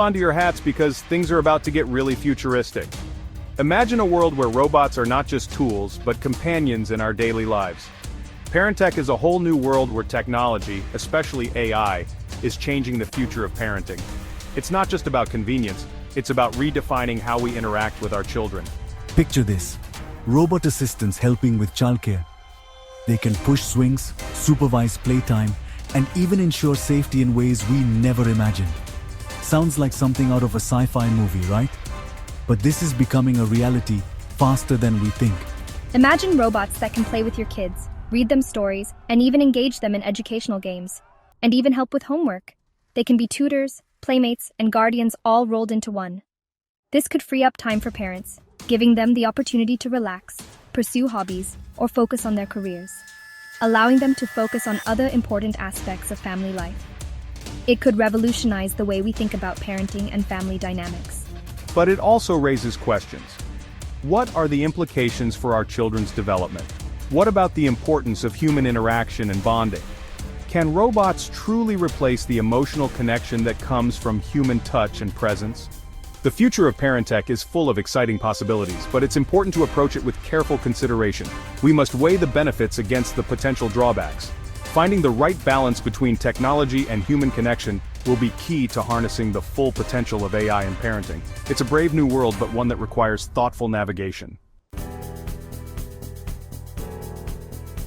Onto your hats because things are about to get really futuristic. Imagine a world where robots are not just tools, but companions in our daily lives. Parentech is a whole new world where technology, especially AI, is changing the future of parenting. It's not just about convenience, it's about redefining how we interact with our children. Picture this. Robot assistants helping with childcare. They can push swings, supervise playtime, and even ensure safety in ways we never imagined. Sounds like something out of a sci-fi movie, right? But this is becoming a reality faster than we think. Imagine robots that can play with your kids, read them stories, and even engage them in educational games. And even help with homework. They can be tutors, playmates, and guardians all rolled into one. This could free up time for parents, giving them the opportunity to relax, pursue hobbies, or focus on their careers, allowing them to focus on other important aspects of family life. It could revolutionize the way we think about parenting and family dynamics. But it also raises questions. What are the implications for our children's development? What about the importance of human interaction and bonding? Can robots truly replace the emotional connection that comes from human touch and presence? The future of parentech is full of exciting possibilities, but it's important to approach it with careful consideration. We must weigh the benefits against the potential drawbacks. Finding the right balance between technology and human connection will be key to harnessing the full potential of AI in parenting. It's a brave new world, but one that requires thoughtful navigation.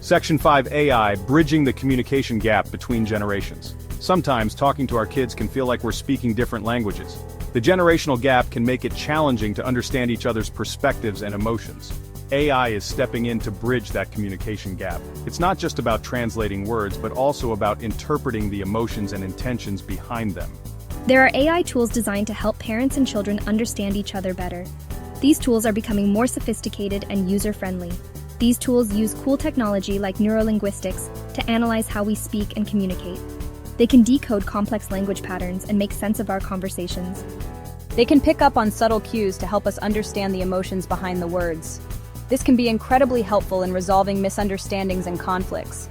Section 5: AI, bridging the communication gap between generations. Sometimes talking to our kids can feel like we're speaking different languages. The generational gap can make it challenging to understand each other's perspectives and emotions. AI is stepping in to bridge that communication gap. It's not just about translating words, but also about interpreting the emotions and intentions behind them. There are AI tools designed to help parents and children understand each other better. These tools are becoming more sophisticated and user-friendly. These tools use cool technology like neurolinguistics to analyze how we speak and communicate. They can decode complex language patterns and make sense of our conversations. They can pick up on subtle cues to help us understand the emotions behind the words. This can be incredibly helpful in resolving misunderstandings and conflicts.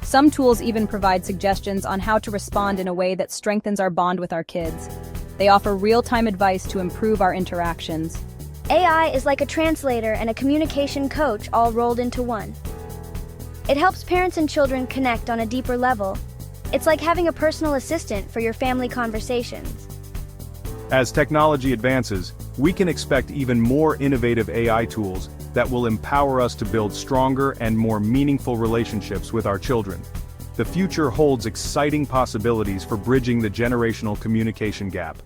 Some tools even provide suggestions on how to respond in a way that strengthens our bond with our kids. They offer real-time advice to improve our interactions. AI is like a translator and a communication coach all rolled into one. It helps parents and children connect on a deeper level. It's like having a personal assistant for your family conversations. As technology advances, we can expect even more innovative AI tools that will empower us to build stronger and more meaningful relationships with our children. The future holds exciting possibilities for bridging the generational communication gap.